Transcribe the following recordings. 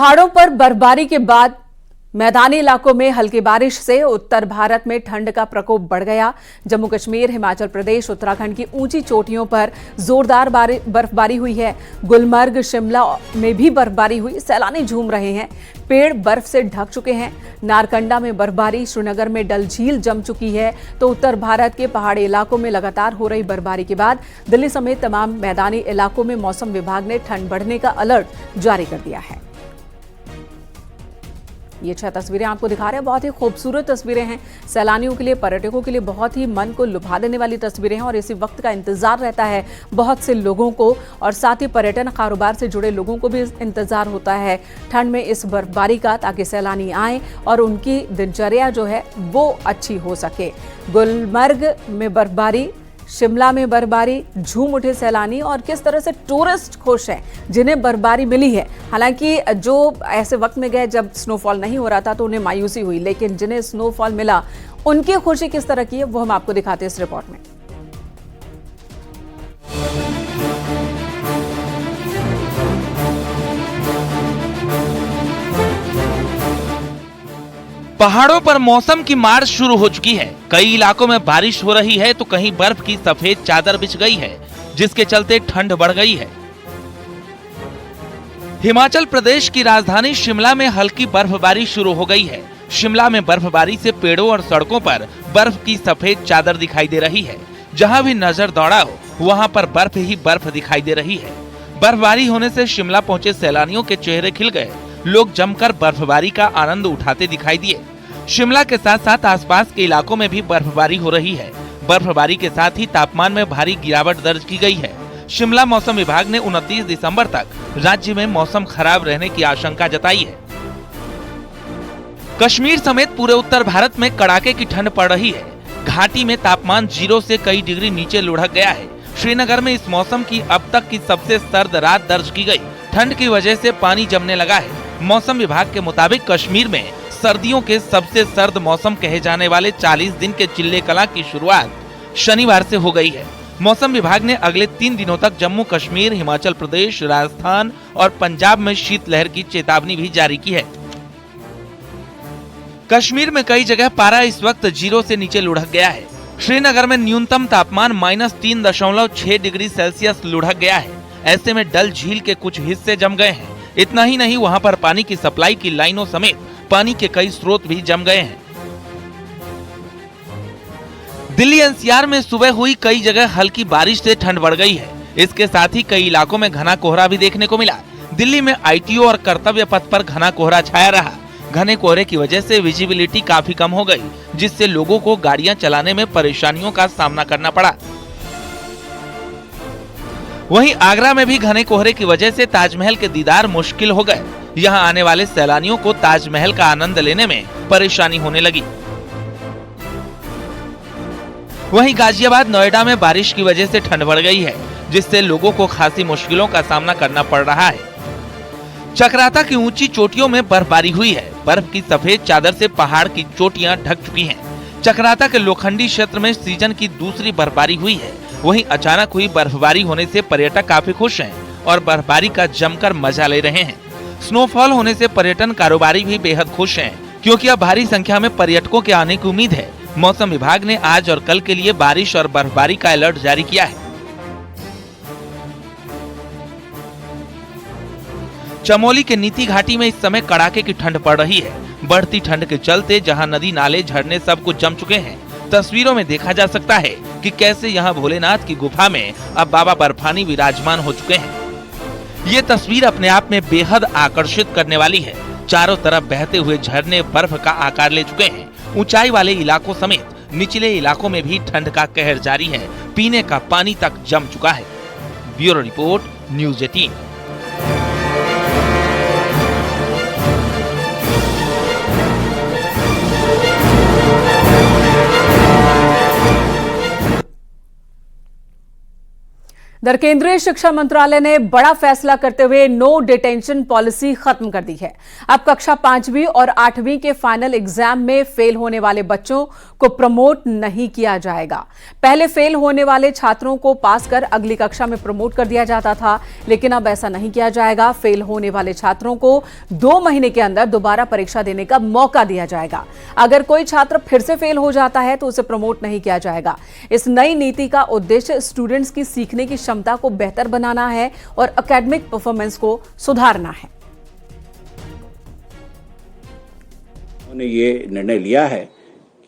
पहाड़ों पर बर्फबारी के बाद मैदानी इलाकों में हल्की बारिश से उत्तर भारत में ठंड का प्रकोप बढ़ गया। जम्मू कश्मीर, हिमाचल प्रदेश, उत्तराखंड की ऊंची चोटियों पर जोरदार बर्फबारी हुई है। गुलमर्ग, शिमला में भी बर्फबारी हुई। सैलानी झूम रहे हैं। पेड़ बर्फ से ढक चुके हैं। नारकंडा में बर्फबारी, श्रीनगर में डल झील जम चुकी है। तो उत्तर भारत के पहाड़ी इलाकों में लगातार हो रही बर्फबारी के बाद दिल्ली समेत तमाम मैदानी इलाकों में मौसम विभाग ने ठंड बढ़ने का अलर्ट जारी कर दिया है। ये 6 तस्वीरें आपको दिखा रहे हैं। बहुत ही खूबसूरत तस्वीरें हैं। सैलानियों के लिए, पर्यटकों के लिए बहुत ही मन को लुभा देने वाली तस्वीरें हैं और इसी वक्त का इंतजार रहता है बहुत से लोगों को और साथ ही पर्यटन कारोबार से जुड़े लोगों को भी इंतजार होता है ठंड में इस बर्फबारी का, ताकि सैलानी आए और उनकी दिनचर्या जो है वो अच्छी हो सके। गुलमर्ग में बर्फबारी, शिमला में बर्फबारी, झूम उठे सैलानी और किस तरह से टूरिस्ट खुश हैं जिन्हें बर्फबारी मिली है। हालांकि जो ऐसे वक्त में गए जब स्नोफॉल नहीं हो रहा था तो उन्हें मायूसी हुई, लेकिन जिन्हें स्नोफॉल मिला उनकी खुशी किस तरह की है वो हम आपको दिखाते हैं इस रिपोर्ट में। पहाड़ों पर मौसम की मार शुरू हो चुकी है। कई इलाकों में बारिश हो रही है तो कहीं बर्फ की सफेद चादर बिछ गई है, जिसके चलते ठंड बढ़ गई है। हिमाचल प्रदेश की राजधानी शिमला में हल्की बर्फबारी शुरू हो गई है। शिमला में बर्फबारी से पेड़ों और सड़कों पर बर्फ की सफेद चादर दिखाई दे रही है। जहां भी नजर दौड़ा हो वहां पर बर्फ ही बर्फ दिखाई दे रही है। बर्फबारी होने से शिमला पहुंचे सैलानियों के चेहरे खिल गए। लोग जमकर बर्फबारी का आनंद उठाते दिखाई दिए। शिमला के साथ साथ आसपास के इलाकों में भी बर्फबारी हो रही है। बर्फबारी के साथ ही तापमान में भारी गिरावट दर्ज की गई है। शिमला मौसम विभाग ने 29 दिसंबर तक राज्य में मौसम खराब रहने की आशंका जताई है। कश्मीर समेत पूरे उत्तर भारत में कड़ाके की ठंड पड़ रही है। घाटी में तापमान 0 से कई डिग्री नीचे लुढ़क गया है। श्रीनगर में इस मौसम की अब तक की सबसे सर्द रात दर्ज की गई। ठंड की वजह से पानी जमने लगा है। मौसम विभाग के मुताबिक कश्मीर में सर्दियों के सबसे सर्द मौसम कहे जाने वाले 40 दिन के चिल्ले कला की शुरुआत शनिवार से हो गई है। मौसम विभाग ने अगले 3 दिनों तक जम्मू कश्मीर, हिमाचल प्रदेश, राजस्थान और पंजाब में शीतलहर की चेतावनी भी जारी की है। कश्मीर में कई जगह पारा इस वक्त 0 से नीचे लुढ़क गया है। श्रीनगर में न्यूनतम तापमान -3.6 डिग्री सेल्सियस लुढ़क गया है। ऐसे में डल झील के कुछ हिस्से जम गए हैं। इतना ही नहीं, वहां पर पानी की सप्लाई की लाइनों समेत पानी के कई स्रोत भी जम गए हैं। दिल्ली एनसीआर में सुबह हुई कई जगह हल्की बारिश से ठंड बढ़ गई है। इसके साथ ही कई इलाकों में घना कोहरा भी देखने को मिला। दिल्ली में आईटीओ और कर्तव्य पथ पर घना कोहरा छाया रहा। घने कोहरे की वजह से विजिबिलिटी काफी कम हो गई, जिससे लोगों को गाड़ियां चलाने में परेशानियों का सामना करना पड़ा। वहीं आगरा में भी घने कोहरे की वजह से ताजमहल के दीदार मुश्किल हो गए। यहां आने वाले सैलानियों को ताजमहल का आनंद लेने में परेशानी होने लगी। वहीं गाजियाबाद, नोएडा में बारिश की वजह से ठंड बढ़ गई है, जिससे लोगों को खासी मुश्किलों का सामना करना पड़ रहा है। चक्राता की ऊंची चोटियों में बर्फबारी हुई है। बर्फ की सफेद चादर से पहाड़ की चोटियां ढक चुकी हैं। चक्राता के लोखंडी क्षेत्र में सीजन की दूसरी बर्फबारी हुई है। वहीं अचानक हुई बर्फबारी होने से पर्यटक काफी खुश हैं और बर्फबारी का जमकर मजा ले रहे हैं। स्नोफॉल होने से पर्यटन कारोबारी भी बेहद खुश हैं, क्योंकि अब भारी संख्या में पर्यटकों के आने की उम्मीद है। मौसम विभाग ने आज और कल के लिए बारिश और बर्फबारी का अलर्ट जारी किया है। चमोली के नीति घाटी में इस समय कड़ाके की ठंड पड़ रही है। बढ़ती ठंड के चलते जहां नदी, नाले, झरने सब कुछ जम चुके हैं। तस्वीरों में देखा जा सकता है कि कैसे यहां भोलेनाथ की गुफा में अब बाबा बर्फानी विराजमान हो चुके हैं। ये तस्वीर अपने आप में बेहद आकर्षित करने वाली है। चारों तरफ बहते हुए झरने बर्फ का आकार ले चुके हैं। ऊंचाई वाले इलाकों समेत निचले इलाकों में भी ठंड का कहर जारी है। पीने का पानी तक जम चुका है। Bureau report, news 18। इधर केंद्रीय शिक्षा मंत्रालय ने बड़ा फैसला करते हुए नो डिटेंशन पॉलिसी खत्म कर दी है। अब कक्षा 5वीं और 8वीं के फाइनल एग्जाम में फेल होने वाले बच्चों को प्रमोट नहीं किया जाएगा। पहले फेल होने वाले छात्रों को पास कर अगली कक्षा में प्रमोट कर दिया जाता था, लेकिन अब ऐसा नहीं किया जाएगा। फेल होने वाले छात्रों को 2 महीने के अंदर दोबारा परीक्षा देने का मौका दिया जाएगा। अगर कोई छात्र फिर से फेल हो जाता है तो उसे प्रमोट नहीं किया जाएगा। इस नई नीति का उद्देश्य स्टूडेंट्स की सीखने की क्षमता को बेहतर बनाना है और एकेडमिक परफॉर्मेंस को सुधारना है। उन्होंने ये निर्णय लिया है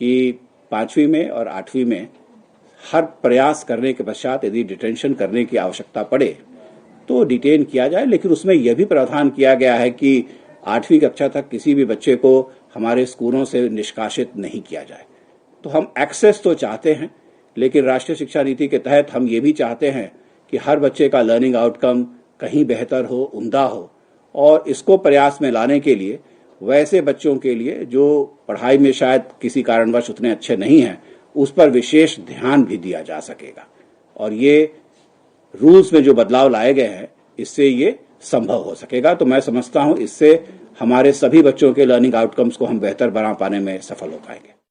कि 5वीं में और 8वीं में हर प्रयास करने के पश्चात यदि डिटेंशन करने की आवश्यकता पड़े तो डिटेन किया जाए, लेकिन उसमें यह भी प्रावधान किया गया है कि 8वीं कक्षा तक किसी भी बच्चे को हमारे स्कूलों से निष्कासित नहीं किया जाए। तो हम एक्सेस तो चाहते हैं, लेकिन राष्ट्रीय शिक्षा नीति के तहत हम ये भी चाहते हैं कि हर बच्चे का लर्निंग आउटकम कहीं बेहतर हो, उम्दा हो, और इसको प्रयास में लाने के लिए वैसे बच्चों के लिए जो पढ़ाई में शायद किसी कारणवश उतने अच्छे नहीं हैं, उस पर विशेष ध्यान भी दिया जा सकेगा। और ये रूल्स में जो बदलाव लाए गए हैं, इससे ये संभव हो सकेगा। तो मैं समझता हूं इससे हमारे सभी बच्चों के लर्निंग आउटकम्स को हम बेहतर बना पाने में सफल हो पाएंगे।